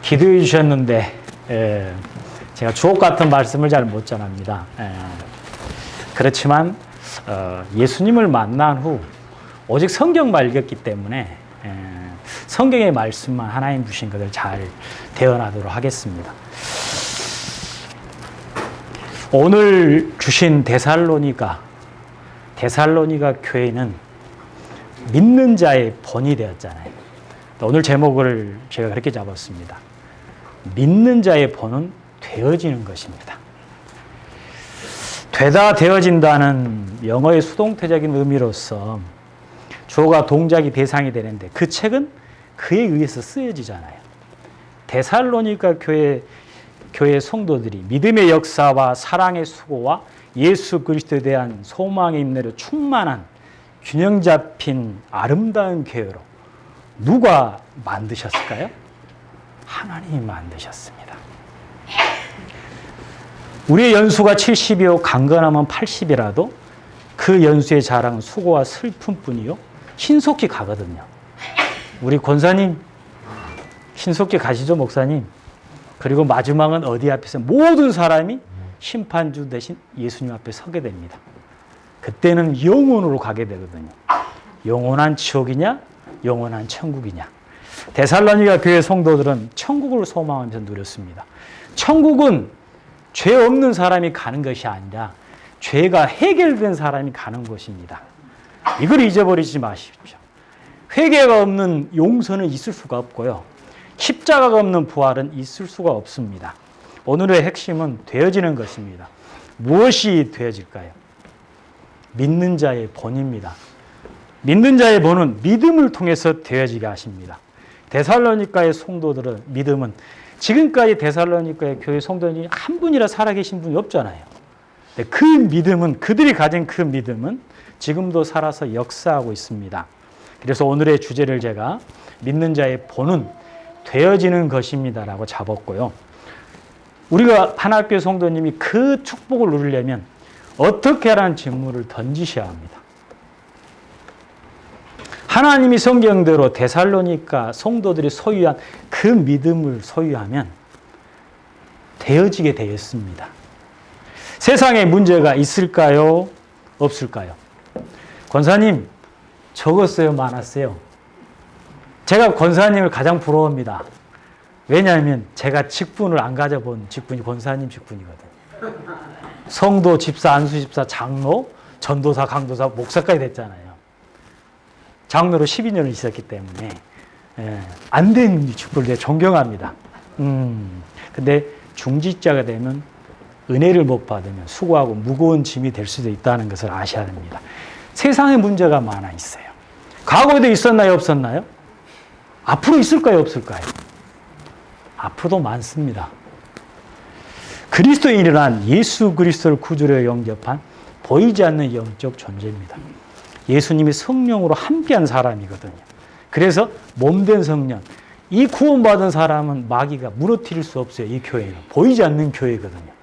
기도해 주셨는데 제가 주옥 같은 말씀을 잘 못 전합니다. 그렇지만 예수님을 만난 후 오직 성경만 읽었기 때문에 성경의 말씀만 하나님 주신 것을 잘 대언하도록 하겠습니다. 오늘 주신 데살로니가 교회는 믿는 자의 본이 되었잖아요. 오늘 제목을 제가 그렇게 잡았습니다. 믿는 자의 본은 되어지는 것입니다. 되다 되어진다는 영어의 수동태적인 의미로서 주어가 동작이 대상이 되는데 그 책은 그에 의해서 쓰여지잖아요. 데살로니가 교회 성도들이 믿음의 역사와 사랑의 수고와 예수 그리스도에 대한 소망의 인내로 충만한 균형 잡힌 아름다운 교회로 누가 만드셨을까요? 하나님이 만드셨습니다. 우리의 연수가 70이요 강건하면 80이라도 그 연수의 자랑은 수고와 슬픔뿐이요 신속히 가거든요. 우리 권사님 신속히 가시죠, 목사님. 그리고 마지막은 어디 앞에서 모든 사람이 심판주 대신 예수님 앞에 서게 됩니다. 그때는 영원으로 가게 되거든요. 영원한 지옥이냐 영원한 천국이냐. 데살로니가 교회 성도들은 천국을 소망하면서 누렸습니다. 천국은 죄 없는 사람이 가는 것이 아니라 죄가 해결된 사람이 가는 곳입니다. 이걸 잊어버리지 마십시오. 회개가 없는 용서는 있을 수가 없고요. 십자가가 없는 부활은 있을 수가 없습니다. 오늘의 핵심은 되어지는 것입니다. 무엇이 되어질까요? 믿는 자의 본입니다. 믿는 자의 본은 믿음을 통해서 되어지게 하십니다. 데살로니가의 성도들은 믿음은 지금까지 데살로니가의 교회 성도들이 한 분이라 살아계신 분이 없잖아요. 그 믿음은 그들이 가진 그 믿음은 지금도 살아서 역사하고 있습니다. 그래서 오늘의 주제를 제가 믿는 자의 본은 되어지는 것입니다라고 잡았고요. 우리가 하나님의 성도님이 그 축복을 누리려면 어떻게 하라는 질문을 던지셔야 합니다. 하나님이 성경대로 데살로니가 성도들이 소유한 그 믿음을 소유하면 되어지게 되었습니다. 세상에 문제가 있을까요? 없을까요? 권사님, 적었어요? 많았어요? 제가 권사님을 가장 부러워합니다. 왜냐하면 제가 직분을 안 가져본 직분이 권사님 직분이거든요. 성도, 집사, 안수 집사, 장로, 전도사, 강도사, 목사까지 됐잖아요. 장로로 12년을 있었기 때문에 안 된 직분을 제가 존경합니다. 근데 중직자가 되면 은혜를 못 받으면 수고하고 무거운 짐이 될 수도 있다는 것을 아셔야 됩니다. 세상에 문제가 많아 있어요. 과거에도 있었나요? 없었나요? 앞으로 있을까요? 없을까요? 앞으로도 많습니다. 그리스도인이란 예수 그리스도를 구주로 영접한 보이지 않는 영적 존재입니다. 예수님이 성령으로 함께한 사람이거든요. 그래서 몸된 성령, 이 구원받은 사람은 마귀가 무너뜨릴 수 없어요. 이 교회는 보이지 않는 교회거든요.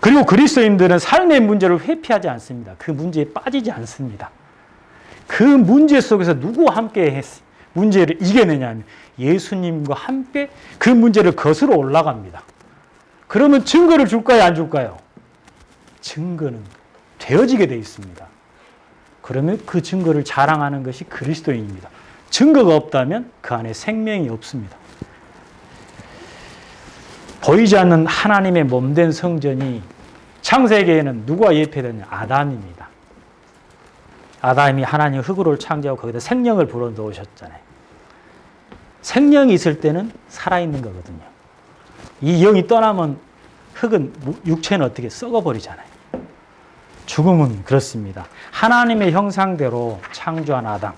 그리고 그리스도인들은 삶의 문제를 회피하지 않습니다. 그 문제에 빠지지 않습니다. 그 문제 속에서 누구와 함께 문제를 이겨내냐 하면 예수님과 함께 그 문제를 거스러 올라갑니다. 그러면 증거를 줄까요? 안 줄까요? 증거는 되어지게 되어 있습니다. 그러면 그 증거를 자랑하는 것이 그리스도인입니다. 증거가 없다면 그 안에 생명이 없습니다. 보이지 않는 하나님의 몸된 성전이 창세기에는 누가 예표되느냐? 아담입니다. 아담이 하나님 흙으로 창조하고 거기다 생명을 불어넣으셨잖아요. 생명이 있을 때는 살아있는 거거든요. 이 영이 떠나면 흙은, 육체는 어떻게 썩어버리잖아요. 죽음은 그렇습니다. 하나님의 형상대로 창조한 아담.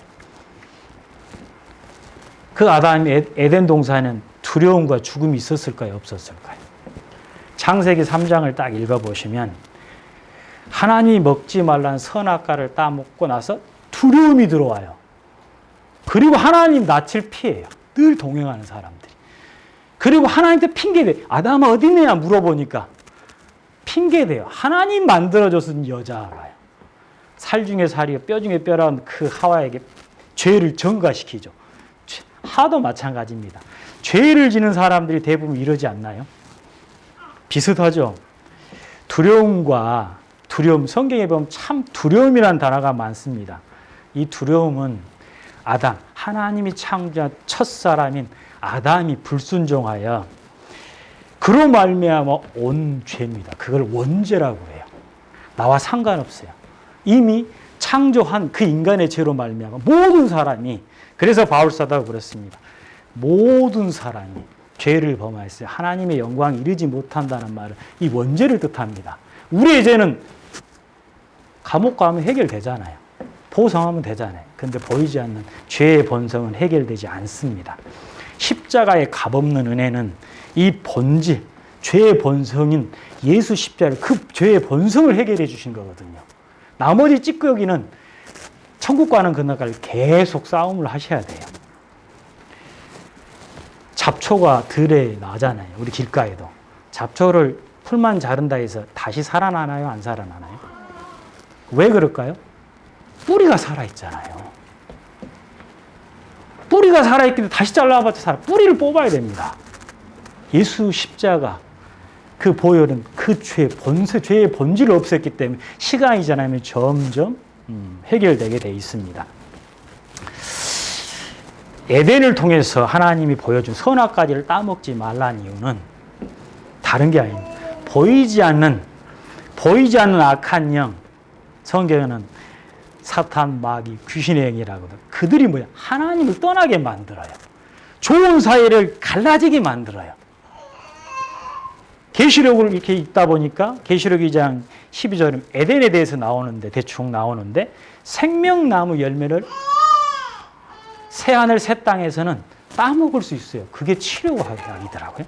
그 아담이 에덴 동산에는 두려움과 죽음이 있었을까요? 없었을까요? 창세기 3장을 딱 읽어보시면 하나님이 먹지 말라는 선악과를 따먹고 나서 두려움이 들어와요. 그리고 하나님 낯을 피해요. 늘 동행하는 사람들이. 그리고 하나님한테 핑계대요. 아담아 어디 있느냐 물어보니까 핑계대요. 하나님 만들어줬은 여자라요. 살 중에 살이요 뼈 중에 뼈라는 그 하와에게 죄를 전가시키죠. 하도 마찬가지입니다. 죄를 지는 사람들이 대부분 이러지 않나요? 비슷하죠? 두려움과 두려움, 성경에 보면 참 두려움이라는 단어가 많습니다. 이 두려움은 아담, 하나님이 창조한 첫사람인 아담이 불순종하여 그로 말미암아 온 죄입니다. 그걸 원죄라고 해요. 나와 상관없어요. 이미 창조한 그 인간의 죄로 말미암아 모든 사람이, 그래서 바울사도가 그랬습니다. 모든 사람이 죄를 범하였어요. 하나님의 영광에 이르지 못한다는 말은 이 원죄를 뜻합니다. 우리의 죄는 감옥 가면 해결되잖아요. 보상하면 되잖아요. 그런데 보이지 않는 죄의 본성은 해결되지 않습니다. 십자가의 값없는 은혜는 이 본질, 죄의 본성인 예수 십자가를, 그 죄의 본성을 해결해 주신 거거든요. 나머지 찌꺼기는 천국 가는 그날까지 계속 싸움을 하셔야 돼요. 잡초가 들에 나잖아요. 우리 길가에도. 잡초를 풀만 자른다 해서 다시 살아나나요? 안 살아나나요? 왜 그럴까요? 뿌리가 살아있잖아요. 뿌리가 살아있기 때문에 다시 잘라봤자 살아. 뿌리를 뽑아야 됩니다. 예수 십자가 그 보혈은 그 죄의 본질을 없앴기 때문에 시간이 지나면 점점 해결되게 돼 있습니다. 에덴을 통해서 하나님이 보여준 선악과지를 따먹지 말라는 이유는 다른 게 아닙니다. 보이지 않는 악한 영, 성경에는 사탄, 마귀, 귀신의 영이라거든. 그들이 뭐야? 하나님을 떠나게 만들어요. 좋은 사이를 갈라지게 만들어요. 계시록을 이렇게 읽다 보니까 계시록 2장 12절은 에덴에 대해서 나오는데, 대충 나오는데, 생명나무 열매를 새하늘 새 땅에서는 따먹을 수 있어요. 그게 치료학이더라고요.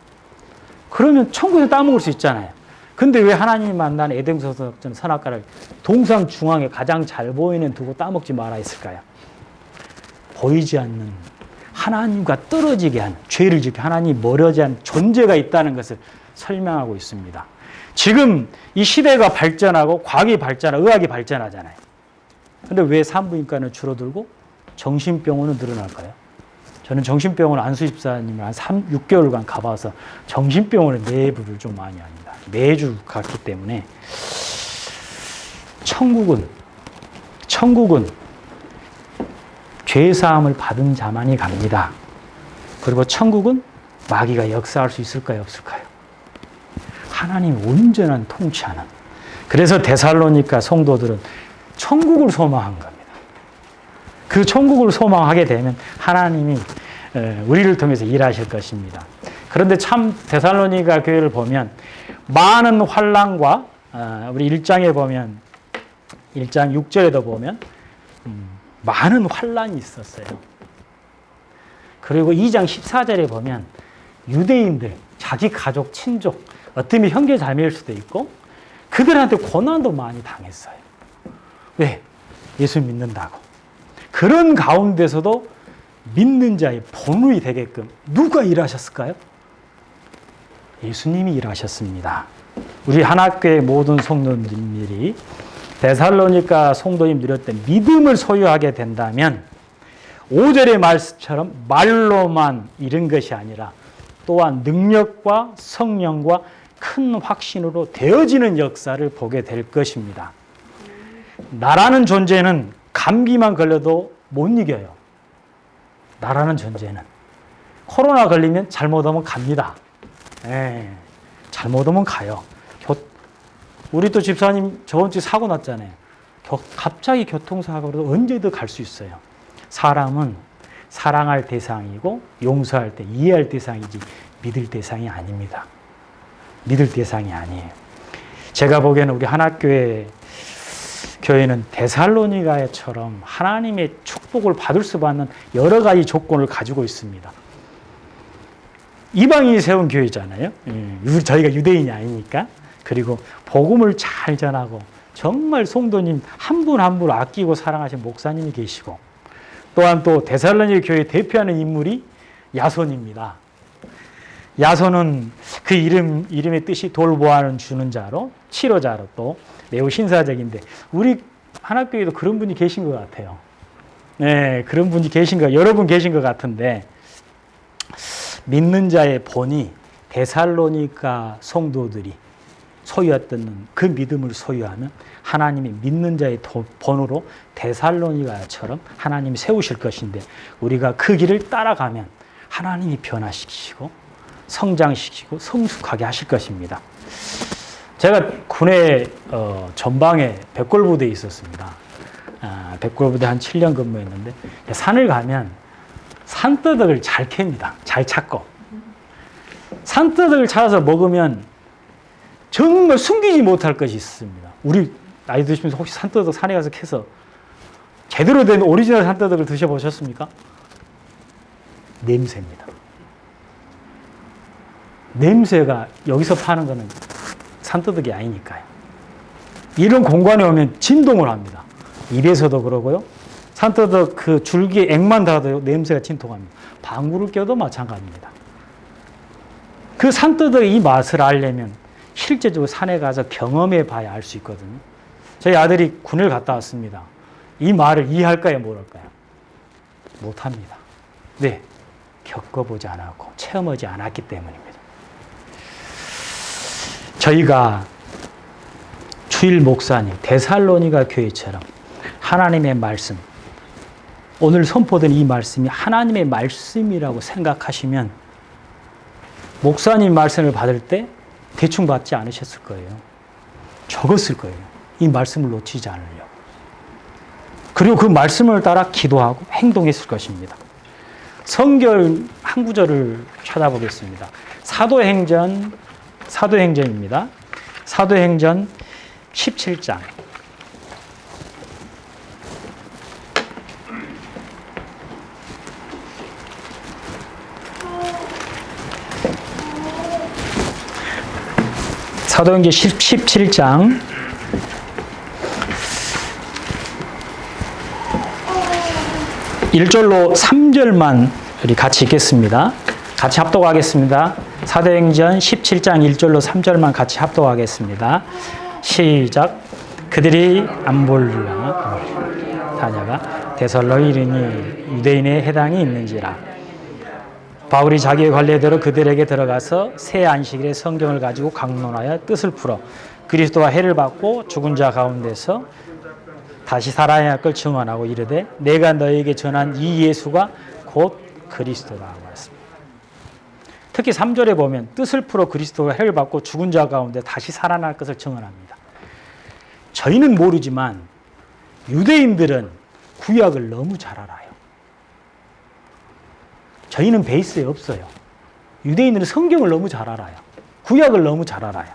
그러면 천국에서 따먹을 수 있잖아요. 근데 왜 하나님이 만난 에덴에서 선악과를 동상 중앙에 가장 잘 보이는 두고 따먹지 마라 했을까요? 보이지 않는 하나님과 떨어지게 한, 죄를 짓게 하나님이 멀어지 한 존재가 있다는 것을 설명하고 있습니다. 지금 이 시대가 발전하고 과학이 발전하고 의학이 발전하잖아요. 근데 왜 산부인과는 줄어들고 정신병원은 늘어날까요? 저는 정신병원 안수 집사님을 한 6개월간 가봐서 정신병원의 내부를 좀 많이 합니다. 매주 갔기 때문에 천국은 죄사함을 받은 자만이 갑니다. 그리고 천국은 마귀가 역사할 수 있을까요? 없을까요? 하나님 온전한 통치하는. 그래서 데살로니가 성도들은 천국을 소망한 겁니다. 그 천국을 소망하게 되면 하나님이 우리를 통해서 일하실 것입니다. 그런데 참 데살로니가 교회를 보면 많은 환난과 우리 1장에 보면 1장 6절에도 보면 많은 환난이 있었어요. 그리고 2장 14절에 보면 유대인들, 자기 가족, 친족, 어쩌면 형제 자매일 수도 있고 그들한테 고난도 많이 당했어요. 왜? 예수 믿는다고. 그런 가운데서도 믿는 자의 본울이 되게끔 누가 일하셨을까요? 예수님이 일하셨습니다. 우리 하나교회 모든 성도님들이 데살로니가 성도님 누렸던 믿음을 소유하게 된다면 5절의 말씀처럼 말로만 이른 것이 아니라 또한 능력과 성령과 큰 확신으로 되어지는 역사를 보게 될 것입니다. 나라는 존재는 감기만 걸려도 못 이겨요. 나라는 존재는. 코로나 걸리면 잘못하면 갑니다. 잘못하면 가요. 우리 또 집사님 저번 주에 사고 났잖아요. 갑자기 교통사고로 언제든 갈 수 있어요. 사람은 사랑할 대상이고 용서할 때 이해할 대상이지 믿을 대상이 아닙니다. 믿을 대상이 아니에요. 제가 보기에는 우리 교회는 데살로니가처럼 하나님의 축복을 받을 수 있는 여러 가지 조건을 가지고 있습니다. 이방인이 세운 교회잖아요. 저희가 유대인이 아니니까. 그리고 복음을 잘 전하고 정말 성도님 한 분 한 분 아끼고 사랑하신 목사님이 계시고 또한 또 데살로니가 교회 대표하는 인물이 야손입니다. 야손은 그 이름의 뜻이 돌보아는 주는 자로 치료자로 또 매우 신사적인데 우리 하나교회도 그런 분이 계신 것 같아요. 네, 그런 분이 계신 거 여러 분 계신 것 같은데 믿는 자의 본이 데살로니가 성도들이 소유했던 그 믿음을 소유하면 하나님이 믿는 자의 본으로 데살로니가처럼 하나님이 세우실 것인데 우리가 그 길을 따라가면 하나님이 변화시키시고 성장시키고 성숙하게 하실 것입니다. 제가 군의 전방에 백골부대에 있었습니다. 백골부대 한 7년 근무했는데 산을 가면 산더덕을 잘 캡니다. 잘 찾고. 산더덕을 찾아서 먹으면 정말 숨기지 못할 것이 있습니다. 우리 나이 드시면서 혹시 산더덕 산에 가서 캐서 제대로 된 오리지널 산더덕을 드셔보셨습니까? 냄새입니다. 냄새가 여기서 파는 거는 산더덕이 아니니까요. 이런 공간에 오면 진동을 합니다. 입에서도 그러고요. 산더덕 그 줄기에 액만 닿아도 냄새가 진동합니다. 방구를 껴도 마찬가지입니다. 그 산더덕의 이 맛을 알려면 실제적으로 산에 가서 경험해 봐야 알 수 있거든요. 저희 아들이 군을 갔다 왔습니다. 이 말을 이해할까요? 모를까요? 못합니다. 네, 겪어보지 않았고 체험하지 않았기 때문입니다. 저희가 주일 목사님, 데살로니가 교회처럼 하나님의 말씀, 오늘 선포된 이 말씀이 하나님의 말씀이라고 생각하시면 목사님 말씀을 받을 때 대충 받지 않으셨을 거예요. 적었을 거예요. 이 말씀을 놓치지 않으려고. 그리고 그 말씀을 따라 기도하고 행동했을 것입니다. 성경 한 구절을 찾아보겠습니다. 사도행전입니다. 사도행전 17장. 사도행전 17장 1절로 3절만 우리 같이 읽겠습니다. 같이 합독하겠습니다. 사도행전 17장 1절로 3절만 같이 합독하겠습니다. 시작. 그들이 암볼리와 다녀가 데살로에 이르니 유대인의 해당이 있는지라. 바울이 자기의 관례대로 그들에게 들어가서 새 안식일에 성경을 가지고 강론하여 뜻을 풀어 그리스도와 해를 받고 죽은 자 가운데서 다시 살아야 할 걸 증언하고 이르되 내가 너에게 전한 이 예수가 곧 그리스도라고 했습니다. 특히 3절에 보면 뜻을 풀어 그리스도가 해를 받고 죽은 자 가운데 다시 살아날 것을 증언합니다. 저희는 모르지만 유대인들은 구약을 너무 잘 알아요. 저희는 베이스에 없어요. 유대인들은 성경을 너무 잘 알아요. 구약을 너무 잘 알아요.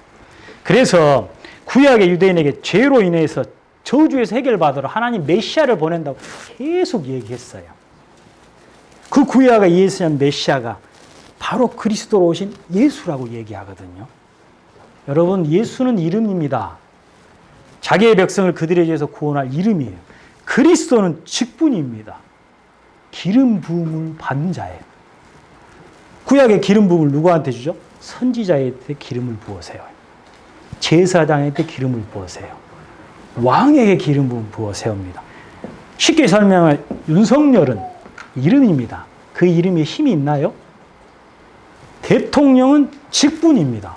그래서 구약의 유대인에게 죄로 인해서 저주에서 해결받으러 하나님 메시아를 보낸다고 계속 얘기했어요. 그 구약의 예수님 메시아가 바로 그리스도로 오신 예수라고 얘기하거든요. 여러분, 예수는 이름입니다. 자기의 백성을 그들에 의해서 구원할 이름이에요. 그리스도는 직분입니다. 기름 부음을 받는 자예요. 구약의 기름 부음을 누구한테 주죠? 선지자한테 기름을 부으세요. 제사장한테 기름을 부으세요. 왕에게 기름 부음 부어 세웁니다. 쉽게 설명하면 윤석열은 이름입니다. 그 이름에 힘이 있나요? 대통령은 직분입니다.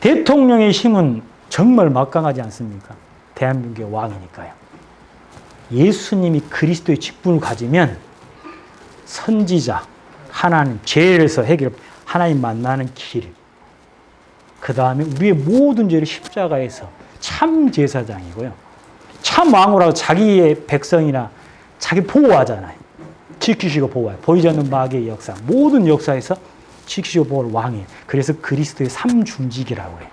대통령의 힘은 정말 막강하지 않습니까? 대한민국의 왕이니까요. 예수님이 그리스도의 직분을 가지면 선지자, 하나님, 죄에서 해결, 하나님 만나는 길, 그 다음에 우리의 모든 죄를 십자가에서 참 제사장이고요. 참 왕으로 자기의 백성이나 자기 보호하잖아요. 지키시고 보호해요. 보이지 않는 마귀의 역사, 모든 역사에서 지키시고 보호할 왕이에요. 그래서 그리스도의 삼중직이라고 해요.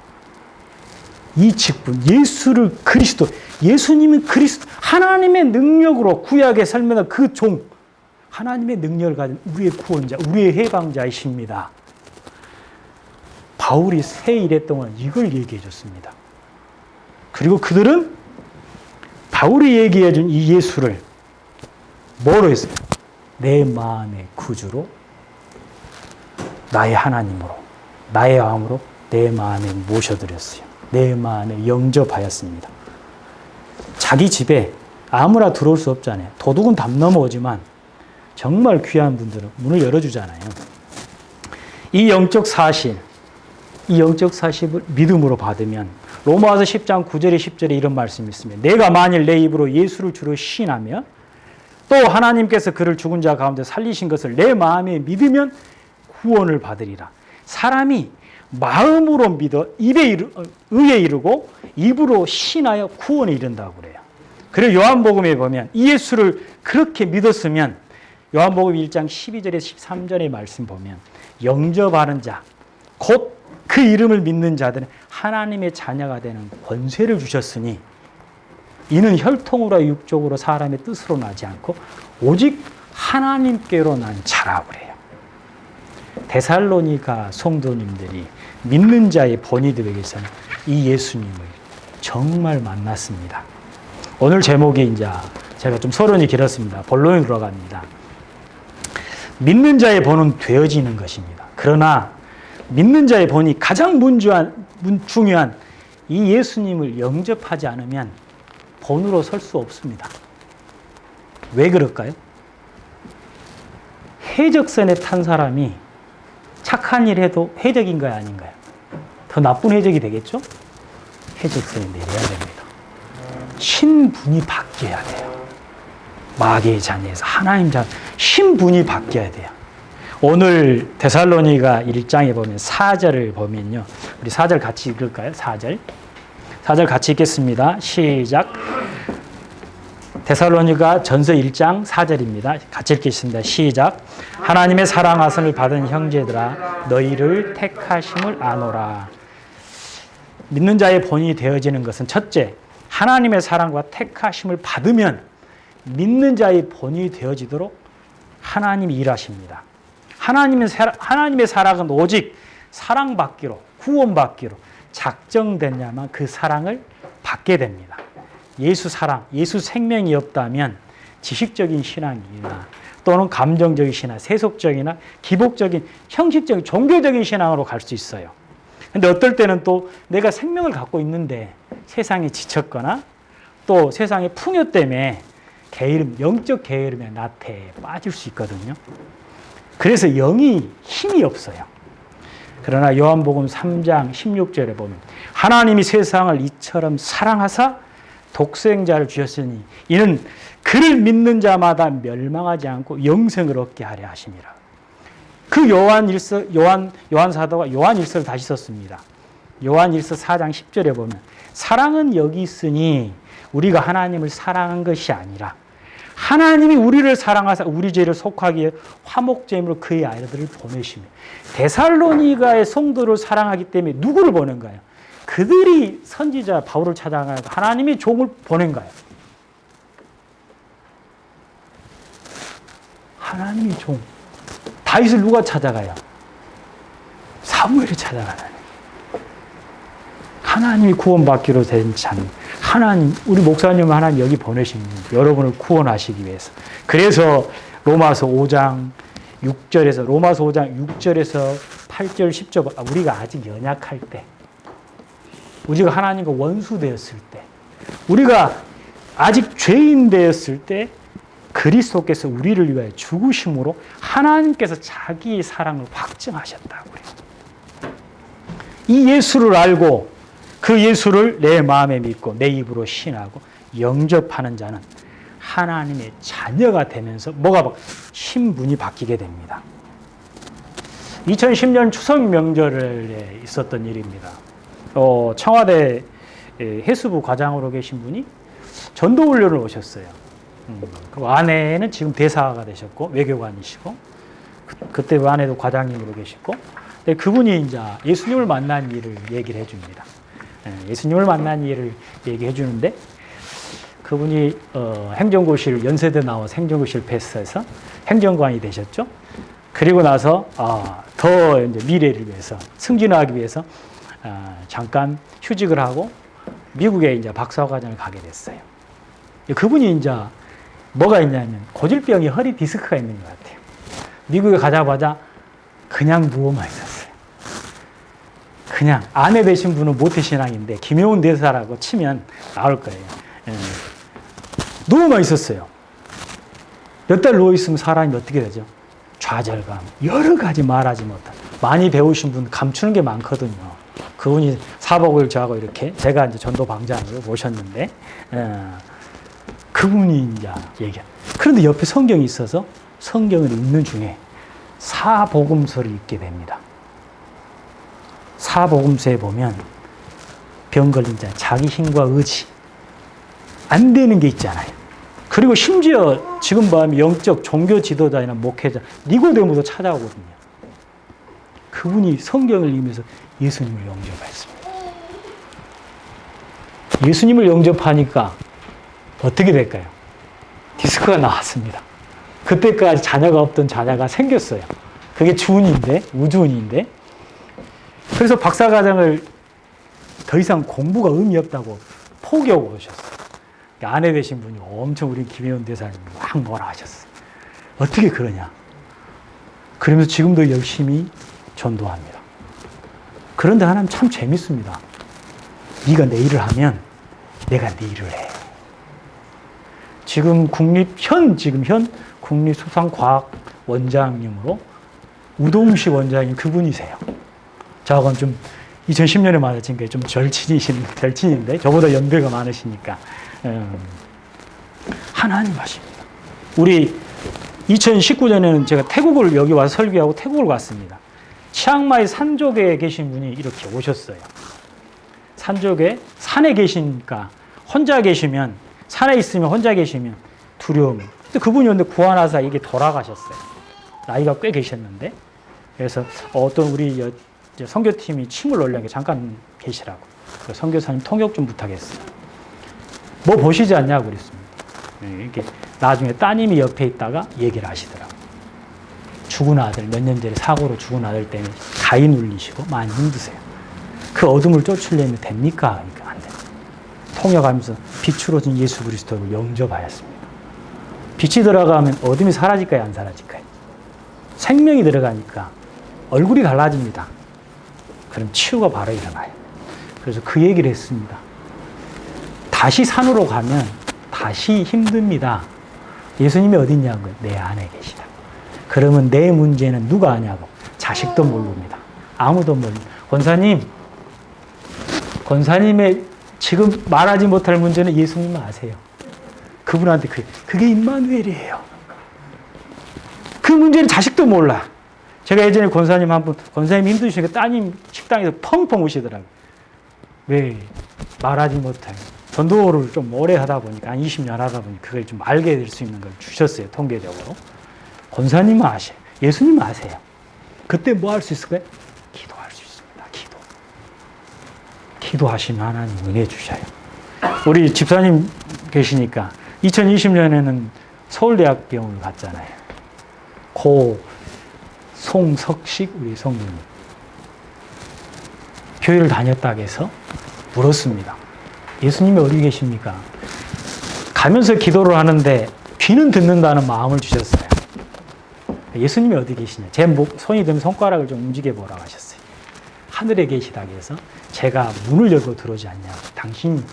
이 직분, 예수를 그리스도, 예수님은 그리스도, 하나님의 능력으로 구약에 설명한 그 종, 하나님의 능력을 가진 우리의 구원자, 우리의 해방자이십니다. 바울이 새 일에 동안 이걸 얘기해 줬습니다. 그리고 그들은 바울이 얘기해 준 이 예수를 뭐로 했어요? 내 마음의 구주로, 나의 하나님으로, 나의 왕으로 내 마음에 모셔드렸어요. 내 마음에 영접하였습니다. 자기 집에 아무나 들어올 수 없잖아요. 도둑은 담 넘어오지만 정말 귀한 분들은 문을 열어주잖아요. 이 영적 사실, 이 영적 사실을 믿음으로 받으면 로마서 10장 9절에 10절에 이런 말씀이 있습니다. 내가 만일 내 입으로 예수를 주로 시인하며 또 하나님께서 그를 죽은 자 가운데 살리신 것을 내 마음에 믿으면 구원을 받으리라. 사람이 마음으로 믿어 의에 이르고 입으로 신하여 구원에 이른다고 그래요. 그리고 요한복음에 보면 이 예수를 그렇게 믿었으면 요한복음 1장 12절에 13절의 말씀 보면 영접하는 자, 곧 그 이름을 믿는 자들은 하나님의 자녀가 되는 권세를 주셨으니 이는 혈통으로 육적으로 사람의 뜻으로 나지 않고 오직 하나님께로 난 자라고 그래요. 데살로니가 성도님들이 믿는 자의 본이들에게서는 이 예수님을 정말 만났습니다. 오늘 제목이 이제 제가 좀 서론이 길었습니다. 본론에 들어갑니다. 믿는 자의 본은 되어지는 것입니다. 그러나 믿는 자의 본이 가장 중요한 이 예수님을 영접하지 않으면 본으로 설 수 없습니다. 왜 그럴까요? 해적선에 탄 사람이 착한 일 해도 해적인가요, 아닌가요? 더 나쁜 해적이 되겠죠? 해적선에 내려야 됩니다. 신분이 바뀌어야 돼요. 마귀의 자녀에서 하나님 자녀, 신분이 바뀌어야 돼요. 오늘 데살로니가 1장에 보면 4절을 보면요. 우리 4절 같이 읽을까요? 4절. 4절 같이 읽겠습니다. 시작. 데살로니가 전서 1장 4절입니다. 같이 읽겠습니다. 시작. 하나님의 사랑하심을 받은 형제들아 너희를 택하심을 아노라. 믿는 자의 본이 되어지는 것은 첫째, 하나님의 사랑과 택하심을 받으면 믿는 자의 본이 되어지도록 하나님이 일하십니다. 하나님의 사랑은 오직 사랑받기로, 구원받기로 작정됐냐면 그 사랑을 받게 됩니다. 예수 사랑, 예수 생명이 없다면 지식적인 신앙이나 또는 감정적인 신앙, 세속적이나 기복적인, 형식적인, 종교적인 신앙으로 갈 수 있어요. 근데 어떨 때는 또 내가 생명을 갖고 있는데 세상에 지쳤거나 또 세상의 풍요 때문에 게으름, 영적 게으름의 나태에 빠질 수 있거든요. 그래서 영이 힘이 없어요. 그러나 요한복음 3장 16절에 보면 하나님이 세상을 이처럼 사랑하사 독생자를 주셨으니 이는 그를 믿는 자마다 멸망하지 않고 영생을 얻게 하려 하심이라. 그 요한 사도가 요한일서를 다시 썼습니다. 요한일서 4장 10절에 보면 사랑은 여기 있으니 우리가 하나님을 사랑한 것이 아니라 하나님이 우리를 사랑하사 우리 죄를 속하기 위해 화목제물로 그의 아들을 보내시며 데살로니가의 성도를 사랑하기 때문에 누구를 보낸 거예요? 그들이 선지자 바울을 찾아가고 하나님이 종을 보낸 거예요. 하나님이 종. 다윗을 누가 찾아가요? 사무엘이 찾아가요. 하나님이 구원받기로 된 자는 하나님, 우리 목사님은 하나님 여기 보내십니다. 여러분을 구원하시기 위해서. 그래서 로마서 5장 6절에서 8절 10절 우리가 아직 연약할 때, 우리가 하나님과 원수 되었을 때, 우리가 아직 죄인 되었을 때 그리스도께서 우리를 위하여 죽으심으로 하나님께서 자기의 사랑을 확증하셨다고 그래요. 이 예수를 알고 그 예수를 내 마음에 믿고 내 입으로 신하고 영접하는 자는 하나님의 자녀가 되면서 신분이 바뀌게 됩니다. 2010년 추석 명절에 있었던 일입니다. 청와대 해수부 과장으로 계신 분이 전도훈련을 오셨어요. 그 아내는 지금 대사가 되셨고 외교관이시고 그때 아내도 과장님으로 계시고 그분이 이제 예수님을 만난 일을 얘기를 해줍니다. 예수님을 만난 일을 얘기해 주는데 그분이 행정고시를 연세대 나와서 행정고시를 패스해서 행정관이 되셨죠. 그리고 나서 더 이제 미래를 위해서 승진하기 위해서 잠깐 휴직을 하고 미국에 이제 박사과정을 가게 됐어요. 그분이 이제 뭐가 있냐면 고질병이 허리 디스크가 있는 것 같아요. 미국에 가자마자 그냥 누워만 있었어요. 그냥 아내 되신 분은 모태신앙인데 김혜원 대사라고 치면 나올 거예요. 누워만 있었어요. 몇 달 누워있으면 사람이 어떻게 되죠? 좌절감, 여러 가지 말하지 못한. 많이 배우신 분 감추는 게 많거든요. 그분이 4박 5일 저하고 이렇게, 제가 이제 전도 방장으로 모셨는데, 그분이 이제 얘기해요. 그런데 옆에 성경이 있어서 성경을 읽는 중에 사복음서를 읽게 됩니다. 사복음서에 보면 병 걸린 자, 자기 힘과 의지, 안 되는 게 있잖아요. 그리고 심지어 지금 보면 영적 종교 지도자나 목회자, 니고데모도 찾아오거든요. 그분이 성경을 읽으면서 예수님을 영접했습니다. 예수님을 영접하니까 어떻게 될까요? 디스크가 나왔습니다. 그때까지 자녀가 없던 자녀가 생겼어요. 그게 주운인데, 우주운인데. 그래서 박사과정을 더 이상 공부가 의미 없다고 포기하고 오셨어요. 아내 되신 분이 엄청 우리 김혜원 대사님 막 뭐라 하셨어요. 어떻게 그러냐. 그러면서 지금도 열심히 전도합니다. 그런데 하나님 참 재밌습니다. 네가 내 일을 하면 내가 네 일을 해. 지금 현 국립수산과학원장님으로 우동식 원장님 그분이세요. 저하고는 좀 2010년에 맞았으니까 좀 절친인데 저보다 연배가 많으시니까 하나님 하십니다. 우리 2019년에는 제가 태국을 여기 와서 설교하고 태국을 갔습니다. 치앙마이 산족에 계신 분이 이렇게 오셨어요. 산족에 산에 계시니까 혼자 계시면 산에 있으면 혼자 계시면 두려움. 근데 그분이 근데 구하나사 이게 돌아가셨어요. 나이가 꽤 계셨는데 그래서 어떤 우리 선교팀이 침을 올려게 잠깐 계시라고. 선교사님 통역 좀 부탁했어요. 뭐 보시지 않냐고 그랬습니다. 이렇게 나중에 따님이 옆에 있다가 얘기를 하시더라고요. 죽은 아들, 몇 년 전에 사고로 죽은 아들 때문에 가위 눌리시고 많이 힘드세요. 그 어둠을 쫓으려면 됩니까? 그러니까 안 됩니다. 통역하면서 빛으로 진 예수 그리스도를 영접하였습니다. 빛이 들어가면 어둠이 사라질까요? 안 사라질까요? 생명이 들어가니까 얼굴이 달라집니다. 그럼 치유가 바로 일어나요. 그래서 그 얘기를 했습니다. 다시 산으로 가면 다시 힘듭니다. 예수님이 어디 있냐고요? 내 안에 계시다. 그러면 내 문제는 누가 아냐고? 자식도 모릅니다. 아무도 모릅니다. 권사님의 지금 말하지 못할 문제는 예수님만 아세요. 그분한테 그게 임마누엘이에요. 그 문제는 자식도 몰라. 제가 예전에 권사님 한 분, 권사님이 힘드시니까 따님 식당에서 펑펑 우시더라고요. 왜? 말하지 못해요. 전도를 좀 오래 하다 보니까, 한 20년 하다 보니 그걸 좀 알게 될 수 있는 걸 주셨어요, 통계적으로. 권사님은 아세요. 예수님은 아세요. 그때 뭐 할 수 있을까요? 기도할 수 있습니다. 기도하시면 하나님 은혜 주셔요. 우리 집사님 계시니까 2020년에는 서울대학병원을 갔잖아요. 송석식 우리 성도님. 교회를 다녔다고 해서 물었습니다. 예수님이 어디 계십니까? 가면서 기도를 하는데 귀는 듣는다는 마음을 주셨어요. 예수님이 어디 계시냐? 제 손이 되면 손가락을 좀 움직여 보라고 하셨어요. 하늘에 계시다고 해서 제가 문을 열고 들어오지 않냐고. 당신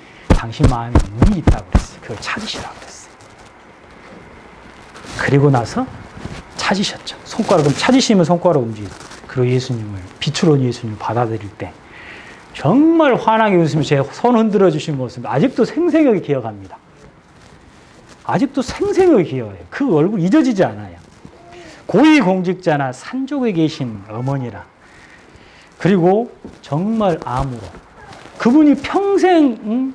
마음에 문이 있다고 그랬어요. 그걸 찾으시라고 그랬어요. 그리고 나서 찾으셨죠. 손가락을 찾으시면 손가락 움직이고. 그리고 빛으로 온 예수님을 받아들일 때 정말 환하게 웃으며 제 손 흔들어 주신 모습 아직도 생생하게 기억합니다. 아직도 생생하게 기억해요. 그 얼굴 잊어지지 않아요. 고위공직자나 산족에 계신 어머니라. 그리고 정말 암으로. 그분이 평생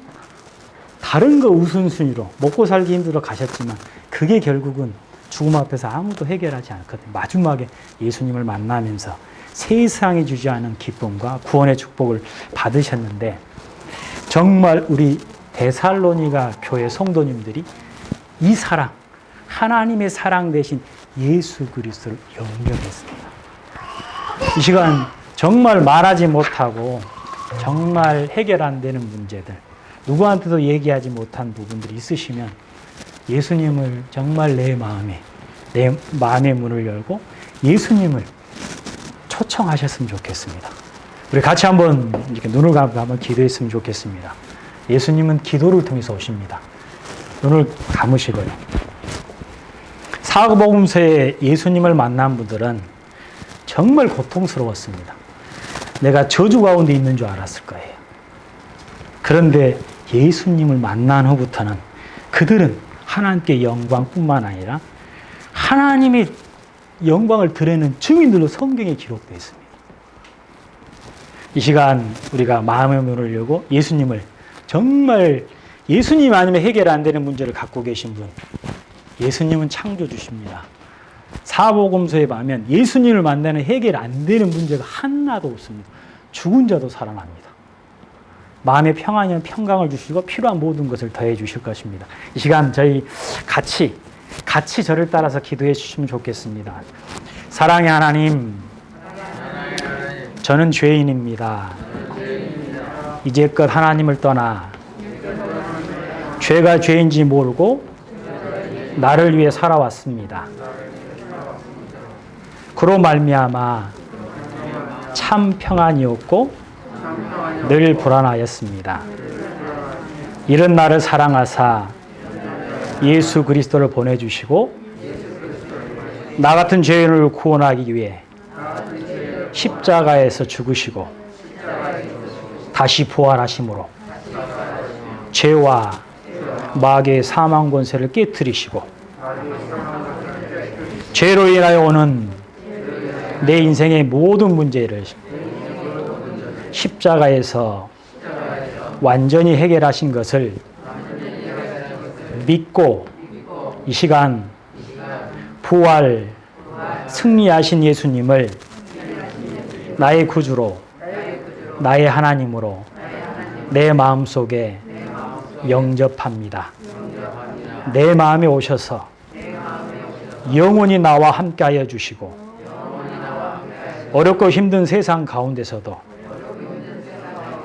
다른 거 우선순위로 먹고 살기 힘들어 가셨지만 그게 결국은 죽음 앞에서 아무도 해결하지 않거든요. 마지막에 예수님을 만나면서 세상이 주지 않은 기쁨과 구원의 축복을 받으셨는데 정말 우리 데살로니가 교회 성도님들이 이 사랑, 하나님의 사랑 대신 예수 그리스도를 영접했습니다. 이 시간 정말 말하지 못하고 정말 해결 안 되는 문제들, 누구한테도 얘기하지 못한 부분들이 있으시면 예수님을 정말 내 마음의 문을 열고 예수님을 초청하셨으면 좋겠습니다. 우리 같이 한번 이렇게 눈을 감고 한번 기도했으면 좋겠습니다. 예수님은 기도를 통해서 오십니다. 눈을 감으시고요. 사복음서에 예수님을 만난 분들은 정말 고통스러웠습니다. 내가 저주 가운데 있는 줄 알았을 거예요. 그런데 예수님을 만난 후부터는 그들은 하나님께 영광뿐만 아니라 하나님의 영광을 드러내는 증인들로 성경에 기록되어 있습니다. 이 시간 우리가 마음의 문을 열고 예수님을 정말 예수님 아니면 해결 안 되는 문제를 갖고 계신 분, 예수님은 창조주십니다. 사복음서에 보면 예수님을 만나는 해결 안 되는 문제가 하나도 없습니다. 죽은 자도 살아납니다. 마음의 평안이면 평강을 주시고 필요한 모든 것을 더해 주실 것입니다. 이 시간 저희 같이 저를 따라서 기도해 주시면 좋겠습니다. 사랑의 하나님, 저는 죄인입니다. 이제껏 하나님을 떠나 죄가 죄인지 모르고 나를 위해 살아왔습니다. 그로 말미암아 참 평안이 없고 늘 불안하였습니다. 이런 나를 사랑하사 예수 그리스도를 보내주시고 나 같은 죄인을 구원하기 위해 십자가에서 죽으시고 다시 부활하심으로 죄와 마귀의 사망 권세를 깨뜨리시고 죄로 인하여 오는 내 인생의 모든 문제를 십자가에서 완전히 해결하신 것을 믿고 이 시간 부활 승리하신 예수님을 나의 구주로 나의 하나님으로 내 마음속에 영접합니다. 내 마음에 오셔서 영원히 나와 함께하여 주시고 어렵고 힘든 세상 가운데서도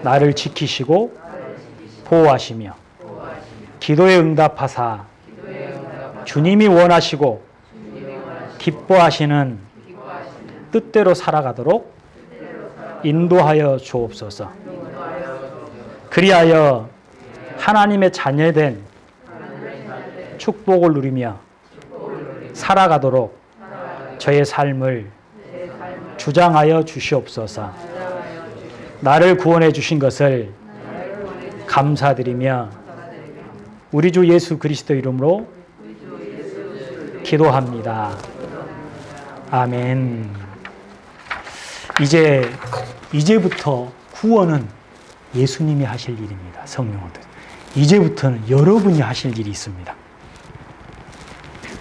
나를 지키시고 보호하시며 기도에 응답하사 주님이 원하시고 기뻐하시는 뜻대로 살아가도록 인도하여 주옵소서. 그리하여 하나님의 자녀된 축복을 누리며 살아가도록 저의 삶을 주장하여 주시옵소서. 나를 구원해 주신 것을 감사드리며 우리 주 예수 그리스도 이름으로 기도합니다. 아멘. 이제부터 구원은 예수님이 하실 일입니다. 성령들. 이제부터는 여러분이 하실 일이 있습니다.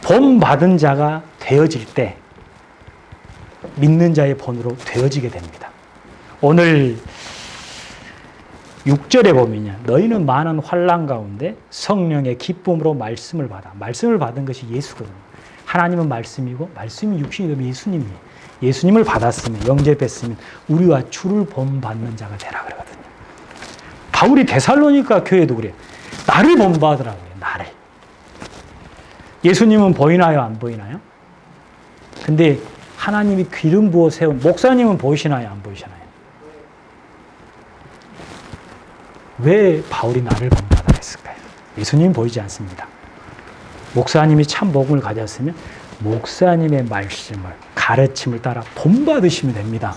본 받은 자가 되어질 때 믿는 자의 본으로 되어지게 됩니다. 오늘 6절에 보면요. 너희는 많은 환난 가운데 성령의 기쁨으로 말씀을 받아. 말씀을 받은 것이 예수거든요. 하나님은 말씀이고 말씀이 육신이 되면 예수님이에요. 예수님을 받았으면 영접했으면 우리와 주를 본받는 자가 되라 그러거든요. 바울이 데살로니가 교회도 그래요. 나를 본받으라고 해요. 나를. 예수님은 보이나요? 안 보이나요? 근데 하나님이 기름 부어 세운 목사님은 보이시나요? 안 보이시나요? 왜 바울이 나를 본받아라 했을까요? 예수님 보이지 않습니다. 목사님이 참 복음을 가졌으면 목사님의 말씀을 가르침을 따라 본받으시면 됩니다.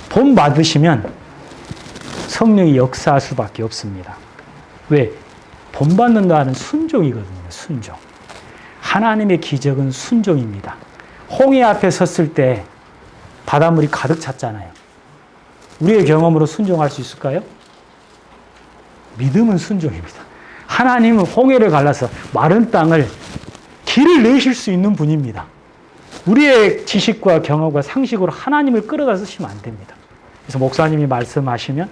본받으시면 성령이 역사할 수밖에 없습니다. 왜? 본받는다는 순종이거든요. 순종. 하나님의 기적은 순종입니다. 홍해 앞에 섰을 때 바닷물이 가득 찼잖아요. 우리의 경험으로 순종할 수 있을까요? 믿음은 순종입니다. 하나님은 홍해를 갈라서 마른 땅을 길을 내실 수 있는 분입니다. 우리의 지식과 경험과 상식으로 하나님을 끌어다 쓰시면 안 됩니다. 그래서 목사님이 말씀하시면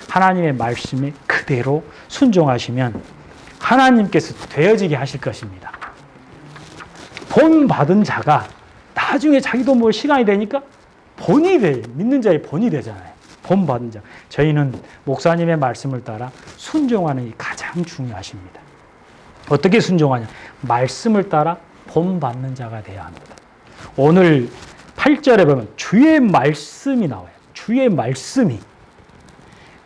하나님의 말씀에 그대로 순종하시면 하나님께서 되어지게 하실 것입니다. 본 받은 자가 나중에 자기도 뭐 시간이 되니까 본이 돼. 믿는 자의 본이 되잖아요. 본 받은 자. 저희는 목사님의 말씀을 따라 순종하는 게 가장 중요하십니다. 어떻게 순종하냐? 말씀을 따라 본 받는 자가 되어야 합니다. 오늘 8절에 보면 주의 말씀이 나와요. 주의 말씀이.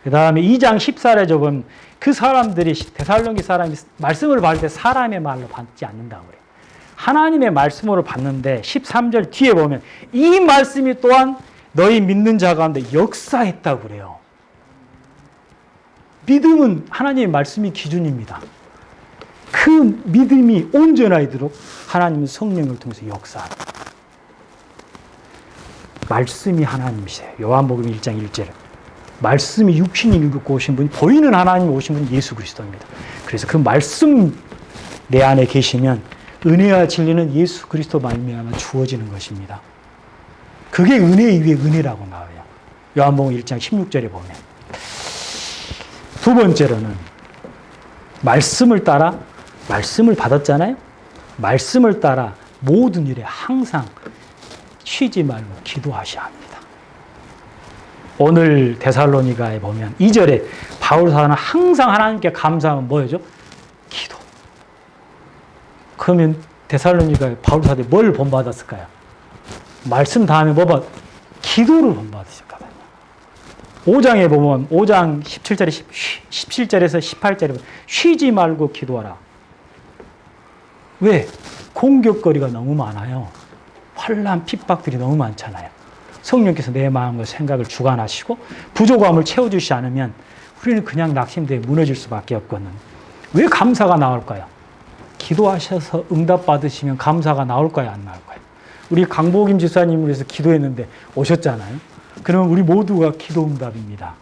그 다음에 2장 14절에 보면 그 사람들이 데살로니가 사람이 말씀을 받을 때 사람의 말로 받지 않는다고 그래요. 하나님의 말씀으로 봤는데 13절 뒤에 보면 이 말씀이 또한 너희 믿는 자 가운데 역사했다고 그래요. 믿음은 하나님의 말씀이 기준입니다. 그 믿음이 온전하도록 하나님은 성령을 통해서 역사합니다. 말씀이 하나님이세요. 요한복음 1장 1절. 말씀이 육신이 입고 오신 분이, 보이는 하나님 오신 분이 예수 그리스도입니다. 그래서 그 말씀 내 안에 계시면 은혜와 진리는 예수 그리스도 말미암아 주어지는 것입니다. 그게 은혜 위에 은혜라고 나와요. 요한복음 1장 16절에 보면. 두 번째로는 말씀을 따라, 말씀을 받았잖아요. 말씀을 따라 모든 일에 항상 쉬지 말고 기도하셔야 합니다. 오늘 데살로니가에 보면 2절에 바울 사도는 항상 하나님께 감사하면 뭐였죠? 기도. 그러면 데살로니가에 바울 사도에 뭘 본받았을까요? 말씀 다음에 뭐 받? 기도를 본받으셨거든요. 5장에 보면 5장 17절에서 18절에 보면 쉬지 말고 기도하라. 왜? 공격거리가 너무 많아요. 환난, 핍박들이 너무 많잖아요. 성령께서 내 마음과 생각을 주관하시고 부족함을 채워주시지 않으면 우리는 그냥 낙심되어 무너질 수밖에 없거든. 왜 감사가 나올까요? 기도하셔서 응답받으시면 감사가 나올까요? 안 나올까요? 우리 강복임 집사님을 위해서 기도했는데 오셨잖아요. 그러면 우리 모두가 기도 응답입니다.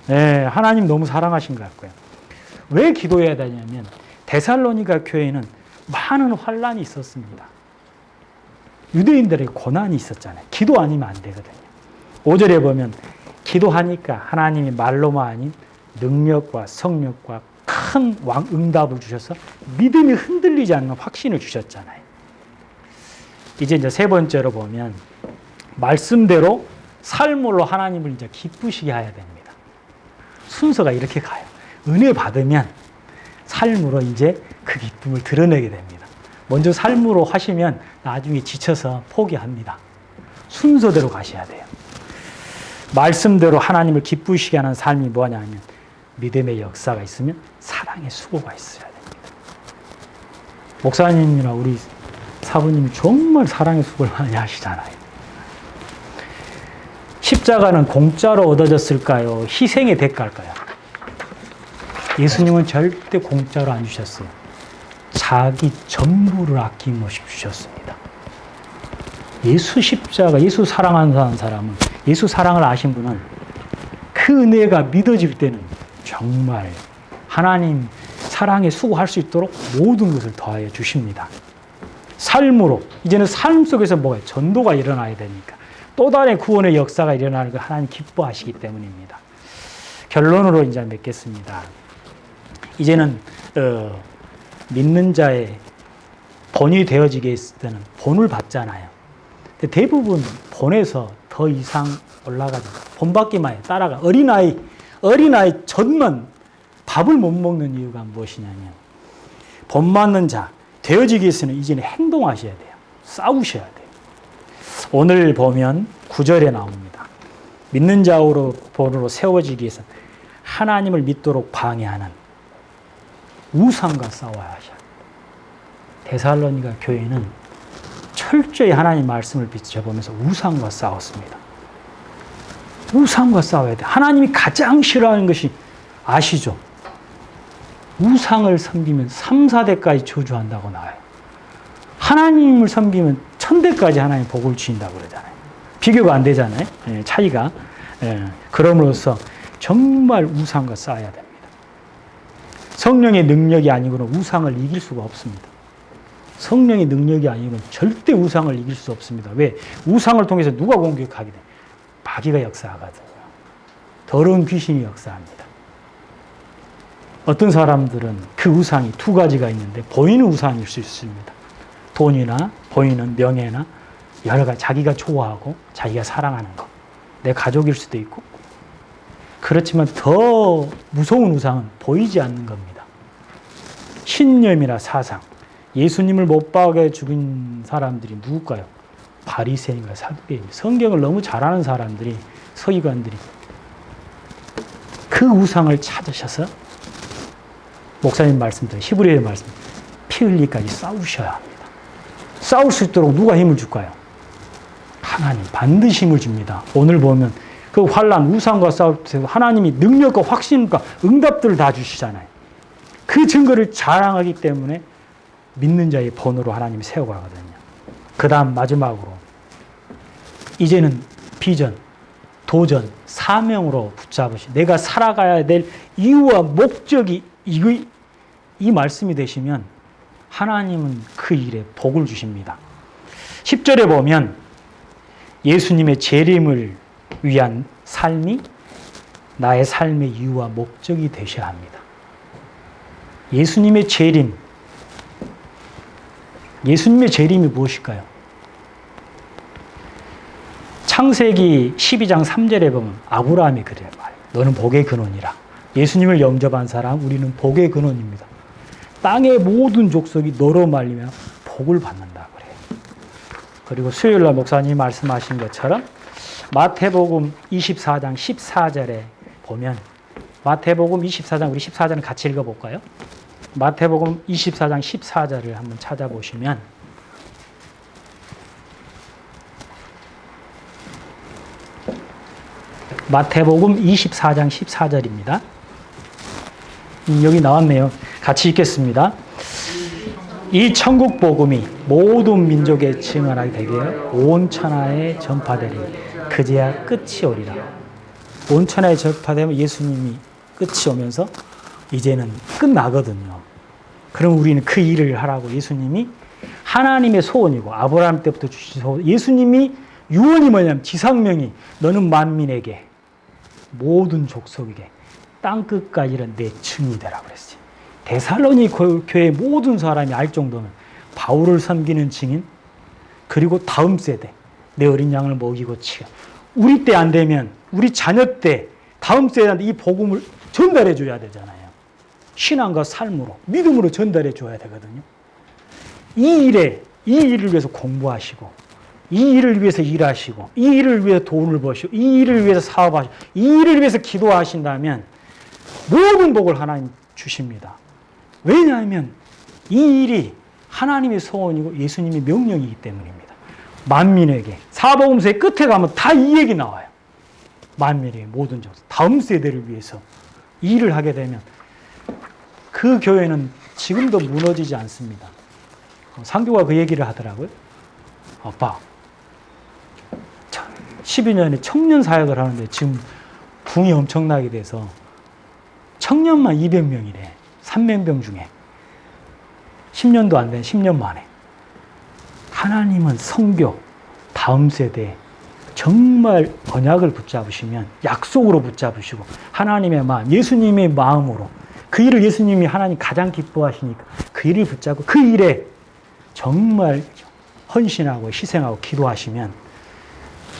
네, 하나님 너무 사랑하신 것 같고요. 왜 기도해야 되냐면 데살로니가 교회에는 많은 환난이 있었습니다. 유대인들에게 고난이 있었잖아요. 기도 아니면 안 되거든요. 5절에 보면 기도하니까 하나님이 말로만 아닌 능력과 성령과 큰 응답을 주셔서 믿음이 흔들리지 않는 확신을 주셨잖아요. 이제 세 번째로 보면 말씀대로 삶으로 하나님을 이제 기쁘시게 해야 됩니다. 순서가 이렇게 가요. 은혜 받으면 삶으로 이제 그 기쁨을 드러내게 됩니다. 먼저 삶으로 하시면 나중에 지쳐서 포기합니다. 순서대로 가셔야 돼요. 말씀대로 하나님을 기쁘시게 하는 삶이 뭐냐면 믿음의 역사가 있으면 사랑의 수고가 있어야 됩니다. 목사님이나 우리 사부님이 정말 사랑의 수고를 많이 하시잖아요. 십자가는 공짜로 얻어졌을까요? 희생의 대가일까요? 예수님은 절대 공짜로 안 주셨어요. 자기 전부를 아낌없이 주셨습니다. 예수 십자가, 예수 사랑하는 사람은, 예수 사랑을 아신 분은 그 은혜가 믿어질 때는 정말 하나님 사랑에 수고할 수 있도록 모든 것을 더하여 주십니다. 삶으로, 이제는 삶 속에서 뭐가 전도가 일어나야 되니까 또 다른 구원의 역사가 일어나는 걸 하나님 기뻐하시기 때문입니다. 결론으로 이제 맺겠습니다. 이제는 믿는 자의 본이 되어지게 했을 때는 본을 받잖아요. 근데 대부분 본에서 더 이상 올라가지 본받기만 해. 따라가. 어린아이 전만 밥을 못 먹는 이유가 무엇이냐면 본 받는 자 되어지기 위해서는 이제는 행동하셔야 돼요. 싸우셔야 돼요. 오늘 보면 9절에 나옵니다. 믿는 자로 본으로 세워지기 위해서 하나님을 믿도록 방해하는 우상과 싸워야 하셔. 데살로니가 교회는 철저히 하나님 말씀을 비춰보면서 우상과 싸웠습니다. 우상과 싸워야 돼. 하나님이 가장 싫어하는 것이 아시죠? 우상을 섬기면 3, 4대까지 저주한다고 나와요. 하나님을 섬기면 1000대까지 하나님 복을 주신다고 그러잖아요. 비교가 안 되잖아요. 차이가. 그럼으로써 정말 우상과 싸워야 됩니다. 성령의 능력이 아니고는 우상을 이길 수가 없습니다. 성령의 능력이 아니고는 절대 우상을 이길 수 없습니다. 왜? 우상을 통해서 누가 공격하게 돼? 마귀가 역사하거든요. 더러운 귀신이 역사합니다. 어떤 사람들은 그 우상이 두 가지가 있는데 보이는 우상일 수 있습니다. 돈이나 보이는 명예나 여러 가지 자기가 좋아하고 자기가 사랑하는 것. 내 가족일 수도 있고. 그렇지만 더 무서운 우상은 보이지 않는 겁니다. 신념이나 사상. 예수님을 못 박아 죽인 사람들이 누굴까요? 바리새인과 사두개인. 성경을 너무 잘 아는 사람들이, 서기관들이 그 우상을 찾으셔서 목사님 말씀대로 히브리의 말씀 피 흘리기까지 싸우셔야 합니다. 싸울 수 있도록 누가 힘을 줄까요? 하나님 반드시 힘을 줍니다. 오늘 보면 그 환난 우상과 싸울 때 하나님이 능력과 확신과 응답들을 다 주시잖아요. 그 증거를 자랑하기 때문에 믿는 자의 번호로 하나님이 세워가거든요. 그 다음 마지막으로 이제는 비전, 도전, 사명으로 붙잡으시 내가 살아가야 될 이유와 목적이 이 말씀이 되시면 하나님은 그 일에 복을 주십니다. 10절에 보면 예수님의 재림을 위한 삶이 나의 삶의 이유와 목적이 되셔야 합니다. 예수님의 재림. 예수님의 재림이 무엇일까요? 창세기 12장 3절에 보면 아브라함이 그래요. 너는 복의 근원이라. 예수님을 영접한 사람, 우리는 복의 근원입니다. 땅의 모든 족속이 너로 말미암아 복을 받는다 그래요. 그리고 수요일날 목사님이 말씀하신 것처럼 마태복음 24장 14절에 보면 마태복음 24장 우리 14절은 같이 읽어볼까요? 마태복음 24장 14절을 한번 찾아보시면 마태복음 24장 14절입니다. 여기 나왔네요. 같이 읽겠습니다. 이 천국 복음이 모든 민족에 증언하게 되게 온 천하에 전파되리니 그제야 끝이 오리라. 온 천하에 전파되면 예수님이 끝이 오면서 이제는 끝나거든요. 그럼 우리는 그 일을 하라고 예수님이 하나님의 소원이고 아브라함 때부터 주신 소원. 예수님이 유언이 뭐냐면 지상명이 너는 만민에게 모든 족속에게 땅끝까지 이런 내 증이 되라고 그랬어요. 데살로니 교회 모든 사람이 알 정도면 바울을 섬기는 증인 그리고 다음 세대 내 어린 양을 먹이고 치워 우리 때 안 되면 우리 자녀 때 다음 세대한테 이 복음을 전달해 줘야 되잖아요. 신앙과 삶으로 믿음으로 전달해 줘야 되거든요. 이 일을 위해서 공부하시고 이 일을 위해서 일하시고 이 일을 위해서 돈을 버시고 이 일을 위해서 사업하시고 이 일을 위해서 기도하신다면 모든 복을 하나님 주십니다. 왜냐하면 이 일이 하나님의 소원이고 예수님의 명령이기 때문입니다. 만민에게 사복음서의 끝에 가면 다 이 얘기 나와요. 만민에게 모든 족 다음 세대를 위해서 이 일을 하게 되면 그 교회는 지금도 무너지지 않습니다. 상교가 그 얘기를 하더라고요. 아빠 12년에 청년 사역을 하는데 지금 붕이 엄청나게 돼서 청년만 200명이래. 300명 중에 10년도 안 된 10년 만에. 하나님은 성교 다음 세대에 정말 언약을 붙잡으시면 약속으로 붙잡으시고 하나님의 마음, 예수님의 마음으로 그 일을 예수님이 하나님 가장 기뻐하시니까 그 일을 붙잡고 그 일에 정말 헌신하고 희생하고 기도하시면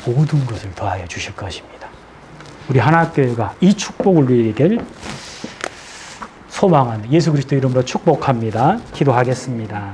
모든 것을 더하여 주실 것입니다. 우리 하나교회가 이 축복을 누리길 소망합니다. 예수 그리스도 이름으로 축복합니다. 기도하겠습니다.